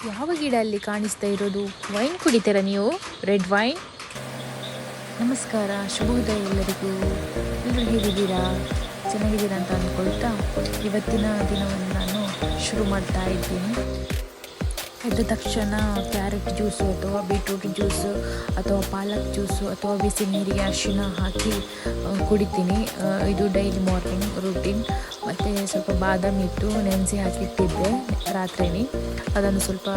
ಯಾವ ಗಿಡ ಅಲ್ಲಿ ಕಾಣಿಸ್ತಾ ಇರೋದು? ವೈನ್ ಕುಡಿತೀರಾ ನೀವು? Red wine. ನಮಸ್ಕಾರ, ಶುಭೋದಯ ಎಲ್ಲರಿಗೂ. ಎಲ್ಲರೂ ಹೇಗಿದ್ದೀರಾ? ಚೆನ್ನಾಗಿದ್ದೀರಾ ಅಂತ ಅಂದ್ಕೊಳ್ತಾ ಇವತ್ತಿನ ದಿನವನ್ನು ನಾನು ಶುರು ಮಾಡ್ತಾ ಇದ್ದೀನಿ. ಎದ್ದ ತಕ್ಷಣ ಕ್ಯಾರೆಟ್ ಜ್ಯೂಸು ಅಥವಾ ಬೀಟ್ರೂಟ್ ಜ್ಯೂಸು ಅಥವಾ ಪಾಲಕ್ ಜ್ಯೂಸು ಅಥವಾ ಬಿಸಿ ನೀರಿಗೆ ಅರಿಶಿನ ಹಾಕಿ ಕುಡಿತೀನಿ. ಇದು ಡೈಲಿ ಮಾರ್ನಿಂಗ್ ರೂಟೀನ್. ಮತ್ತು ಸ್ವಲ್ಪ ಬಾದಾಮಿ ಇತ್ತು, ನೆನೆಸಿ ಹಾಕಿಟ್ಟಿದ್ದೆ ರಾತ್ರಿನೇ. ಅದನ್ನು ಸ್ವಲ್ಪ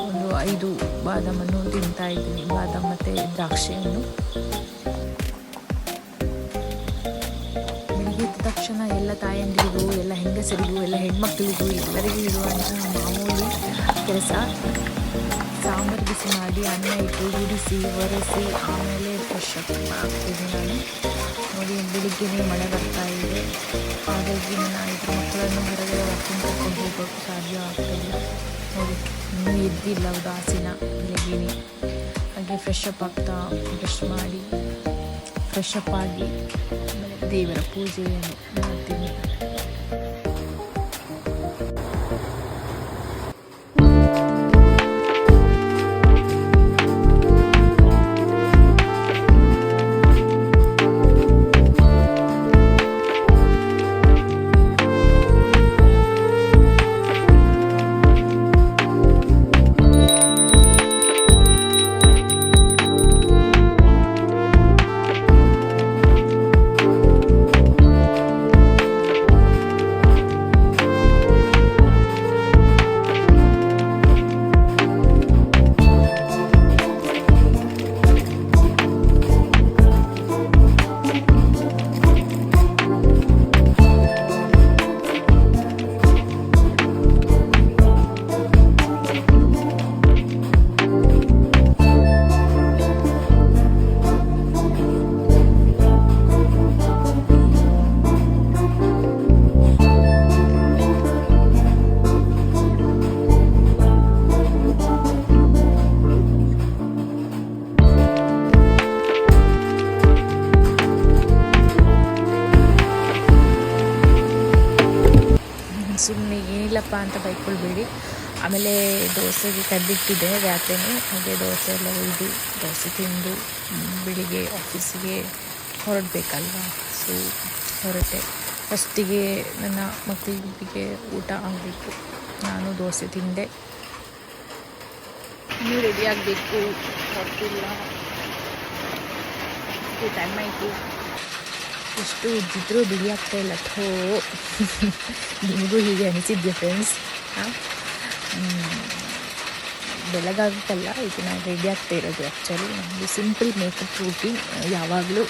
ಒಂದು 5 ಬಾದಾಮನ್ನು ತಿಂತಾ ಇದ್ದೀನಿ, ಬಾದಾಮ್ ಮತ್ತು ದ್ರಾಕ್ಷಿಯನ್ನು. ಬೆಳಿಗ್ಗೆ ಎದ್ದ ತಕ್ಷಣ ಎಲ್ಲ ತಾಯಂದಿರಿಗೂ, ಎಲ್ಲ ಹೆಂಗಸರಿಗೂ, ಎಲ್ಲ ಹೆಣ್ಮಕ್ಳಿಗೂ ಎಲ್ಲರಿಗೂ ಇರುವಂತಹ ಮಾಮೂಲಿ ಕೆಲಸ ಸಾಂಬಾರು ಬಿಸಿ ಮಾಡಿ ಅನ್ನ ಇಟ್ಟು ಗುಡಿಸಿ ಒರೆಸಿ ಆಮೇಲೆ ಫ್ರೆಶ್ ಅಪ್ ಆಗ್ತೀನಿ ನಾನು. ನೋಡಿ, ಬೆಳಿಗ್ಗೆನೇ ಮಳೆ ಬರ್ತಾ ಇದೆ, ಹಾಗಾಗಿ ನಾನು ಇಬ್ಬರು ಮಕ್ಕಳನ್ನು ಹೊರಗಡೆ ವಾಕಿಂಗ್ ಕರ್ಕೊಂಡು ಹೋಗೋಕ್ಕೆ ಸಾಧ್ಯ ಆಗ್ತಾಯಿಲ್ಲ. ನೋಡಿ, ಇನ್ನೂ ಎದ್ದಿಲ್ಲ ಉದಾಸೀನ ಬೆಳಿಗ್ಗೆನೇ. ಹಾಗೆ ಫ್ರೆಶ್ ಅಪ್ ಆಗ್ತಾ ಬ್ರಷ್ ಮಾಡಿ ಫ್ರೆಶ್ ಅಪ್ ಆಗಿ ಆಮೇಲೆ ದೇವರ ಪೂಜೆಯನ್ನು ಮಾಡ್ತೀನಿ. ಸುಮ್ಮನೆ ಏನಿಲ್ಲಪ್ಪ ಅಂತ ಬೈಕೊಳ್ಬೇಡಿ. ಆಮೇಲೆ ದೋಸೆಗೆ ಕದ್ದಿಟ್ಟಿದ್ದೆ ರಾತ್ರಿನೇ. ಹಾಗೆ ದೋಸೆ ಎಲ್ಲ ಒಯ್ದು ದೋಸೆ ತಿಂದು ಬೆಳಿಗ್ಗೆ ಆಫೀಸಿಗೆ ಹೊರಡಬೇಕಲ್ವ. ಸೊ ಹೊರಟೆ. ಫಸ್ಟಿಗೆ ನನ್ನ ಮಕ್ಕಳಿಗೆ ಊಟ ಆಗಬೇಕು. ನಾನು ದೋಸೆ ತಿಂದೆ. ಇನ್ನೂ ರೆಡಿ ಆಗಬೇಕು, ಹೊರಟಿಲ್ಲ, ಟೈಮ್ ಆಯಿತು. ಎಷ್ಟು ಉಜ್ಜಿದ್ರೂ ಬಿಳಿ ಆಗ್ತಾ ಇಲ್ಲ. ಥೋ, ನಿಮಗೂ ಹೀಗೆ ಅನಿಸಿದ್ಯಾ ಫ್ರೆಂಡ್ಸ್? ಬೆಳಗಾಗುತ್ತಲ್ಲ, ಈಗ ನಾನು ರೆಡಿ ಆಗ್ತಾ ಇರೋದು. ಆ್ಯಕ್ಚುಲಿ ನಮ್ಮದು ಸಿಂಪಲ್ ಮೇಕಪ್ ರೂಟೀನ್. ಯಾವಾಗಲೂ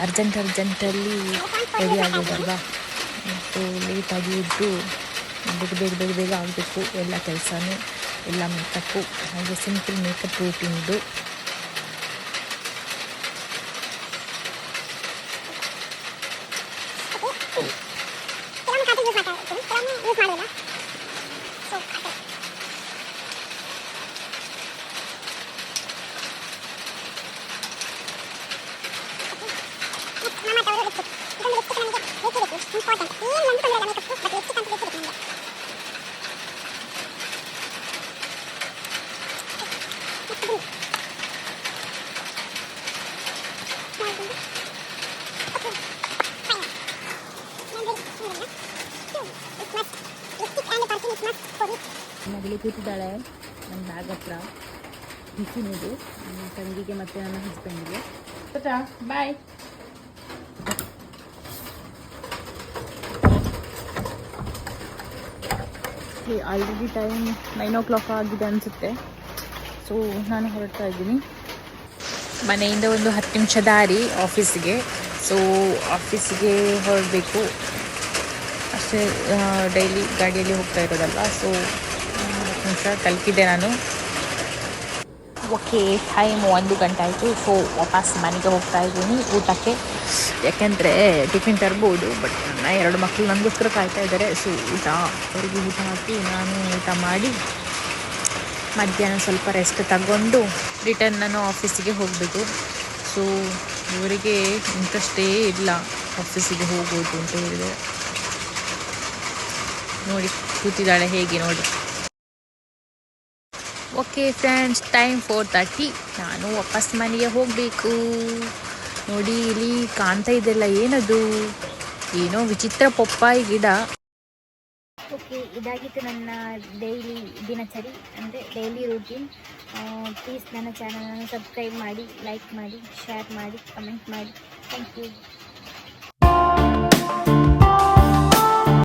ಅರ್ಜೆಂಟಲ್ಲಿ ರೆಡಿ ಆಗೋದಲ್ವಾ. ಸೊ ಲೇಟಾಗಿ ಎದ್ದು ಬೇಗ ಆಗಬೇಕು ಎಲ್ಲ ಕೆಲಸನೂ, ಎಲ್ಲ ಮೇಕಪ್ಪು. ಹಾಗೆ ಸಿಂಪಲ್ ಮೇಕಪ್ ರೂಟೀನ್ ಇದು. ಮಗಳು ಕೂತಿದ್ದಾಳೆ ನನ್ನ ಬ್ಯಾಗ್ ಹತ್ರ. ಬಿಸಿನೀರು ನನ್ನ ತಂಗಿಗೆ ಮತ್ತು ನನ್ನ ಹಸ್ಬೆಂಡ್ಗೆ. ಬಾಯ್. ಆಲ್ರೆಡಿ ಟೈಮ್ 9 o'clock ಆಗಿದೆ ಅನಿಸುತ್ತೆ. ಸೊ ನಾನು ಹೊರಡ್ತಾ ಇದ್ದೀನಿ. ಮನೆಯಿಂದ ಒಂದು 10 ನಿಮಿಷ ದಾರಿ ಆಫೀಸಿಗೆ. ಸೊ ಆಫೀಸಿಗೆ ಹೊರಡಬೇಕು ಅಷ್ಟೇ. ಡೈಲಿ ಗಾಡಿಯಲ್ಲಿ ಹೋಗ್ತಾ ಇರೋದಲ್ಲ. ಸೊ 10 ನಿಮಿಷ ತಲುಪಿದೆ ನಾನು. ಓಕೆ, ಟೈಮ್ 1 ಗಂಟೆ ಆಯಿತು. ಸೊ ವಾಪಸ್ ಮನೆಗೆ ಹೋಗ್ತಾ ಇದ್ದೀನಿ ಊಟಕ್ಕೆ. ಯಾಕೆಂದರೆ ಟಿಫಿನ್ ತರ್ಬೋದು, ಬಟ್ ನನ್ನ 2 ಮಕ್ಕಳು ನನಗೋಸ್ಕರ ಕಾಯ್ತಾ ಇದ್ದಾರೆ. ಸೊ ಅವರಿಗೆ ಊಟ ಹಾಕಿ ನಾನು ಊಟ ಮಾಡಿ ಮಧ್ಯಾಹ್ನ ಸ್ವಲ್ಪ ರೆಸ್ಟ್ ತಗೊಂಡು ರಿಟರ್ನ್ ನಾನು ಆಫೀಸಿಗೆ ಹೋಗಬೇಕು. ಸೊ ಇವರಿಗೆ ಇಂಟ್ರೆಸ್ಟೇ ಇಲ್ಲ ಆಫೀಸಿಗೆ ಹೋಗೋದು ಅಂತ ಹೇಳಿದೆ. ನೋಡಿ ಕೂತಿದ್ದಾಳೆ ಹೇಗೆ ನೋಡಿ. Okay friends, time 4:30. ನಾನು ವಾಪಸ್ ಮನೆಗೆ ಹೋಗಬೇಕು. ನೋಡಿ ಇಲ್ಲಿ ಕಾಣ್ತಾ ಇದೆಲ್ಲ ಏನದು, ಏನೋ ವಿಚಿತ್ರ ಪಪ್ಪಾಯಿ ಗಿಡ. ಓಕೆ, ಇದಾಗಿತ್ತು ನನ್ನ ಡೈಲಿ ದಿನಚರಿ, ಅಂದರೆ ಡೈಲಿ ರೂಟೀನ್. ಪ್ಲೀಸ್ ನನ್ನ ಚಾನಲನ್ನು ಸಬ್ಸ್ಕ್ರೈಬ್ ಮಾಡಿ, ಲೈಕ್ ಮಾಡಿ, ಶೇರ್ ಮಾಡಿ, ಕಮೆಂಟ್ ಮಾಡಿ. Thank you.